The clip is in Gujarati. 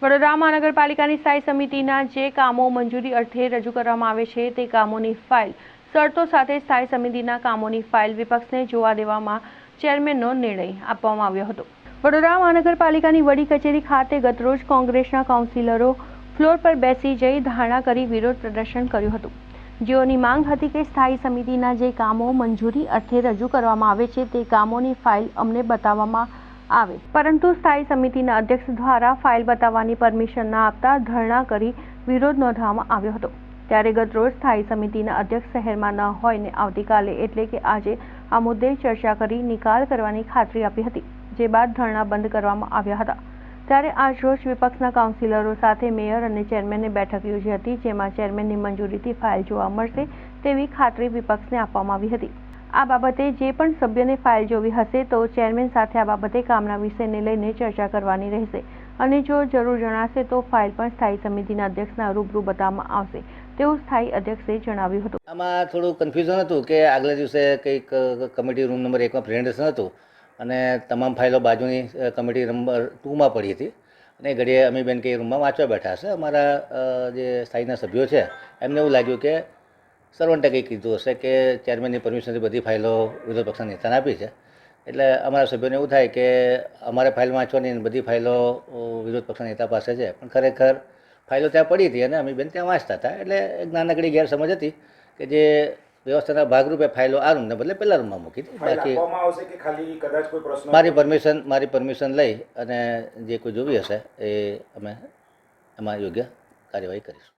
વડોદરા મહાનગરપાલિકાની સ્થાયી સમિતિના જે કામો મંજૂરી અર્થે રજૂ કરવામાં આવે છે તે કામોની ફાઇલ શરતો સાથે સ્થાયી સમિતિના કામોની ફાઇલ વિપક્ષને જોવા દેવામાં ચેરમેનનો નિર્ણય આપવામાં આવ્યો હતો। વડોદરા મહાનગરપાલિકાની વડી કચેરી ખાતે ગતરોજ કોંગ્રેસના કાઉન્સિલરો ફ્લોર પર બેસી જઈ ધારણા કરી વિરોધ પ્રદર્શન કર્યું હતું, જેઓની માંગ હતી કે સ્થાયી સમિતિના જે કામો મંજૂરી અર્થે રજૂ કરવામાં આવે છે તે કામોની ફાઇલ અમને બતાવવામાં આવે, પરંતુ સ્થાયી સમિતિના અધ્યક્ષ દ્વારા ફાઇલ બતાવવાની પરમિશન ન આપતા ધરણા કરી વિરોધ નોંધવામાં આવ્યો હતો। ત્યારે ગતરોજ સ્થાયી સમિતિના અધ્યક્ષ શહેરમાં ન હોય ને આવતીકાલે એટલે કે આજે આ મુદ્દે ચર્ચા કરી નિકાલ કરવાની ખાતરી આપી હતી, જે બાદ ધરણા બંધ કરવામાં આવ્યા હતા। ત્યારે આજરોજ વિપક્ષના કાઉન્સિલરો સાથે મેયર અને ચેરમેને બેઠક યોજી હતી, જેમાં ચેરમેનની મંજૂરીથી ફાઇલ જોવા મળશે તેવી ખાતરી વિપક્ષને આપવામાં આવી હતી। આ બાબતે જે પણ સભ્યને ફાઇલ જોવી હશે તો ચેરમેન સાથે આ બાબતે કામના વિષયને લઈને ચર્ચા કરવાની રહેશે અને જો જરૂર જણાશે તો ફાઇલ પણ સ્થાયી સમિતિના અધ્યક્ષના રૂબરૂ બતાવવામાં આવશે તેવું સ્થાયી અધ્યક્ષે જણાવ્યું હતું। આમાં થોડું કન્ફ્યુઝન હતું કે આગલા દિવસે કંઈક કમિટી રૂમ નંબર 1માં પ્રેઝન્ટેશન હતું અને તમામ ફાઇલો બાજુની કમિટી નંબર 2માં પડી હતી અને ઘડીએ અમીબેન કે રૂમમાં વાંચવા બેઠા હશે। અમારા જે સ્થાયીના સભ્યો છે એમને એવું લાગ્યું કે સર્વન્ટે કંઈક કીધું હશે કે ચેરમેનની પરમિશનથી બધી ફાઇલો વિરોધ પક્ષના નેતાને આપી છે, એટલે અમારા સભ્યોને એવું થાય કે અમારે ફાઇલ વાંચવાની બધી ફાઇલો વિરોધ પક્ષના નેતા પાસે છે, પણ ખરેખર ફાઇલો ત્યાં પડી હતી અને અમીબેન ત્યાં વાંચતા હતા, એટલે એક નાનકડી ગેરસમજ હતી કે જે વ્યવસ્થાના ભાગરૂપે ફાઇલો આ રૂમને બદલે પહેલા રૂમમાં મૂકી હતી। બાકી મારી પરમિશન લઈ અને જે કોઈ જોવી હશે એ અમે એમાં યોગ્ય કાર્યવાહી કરીશું।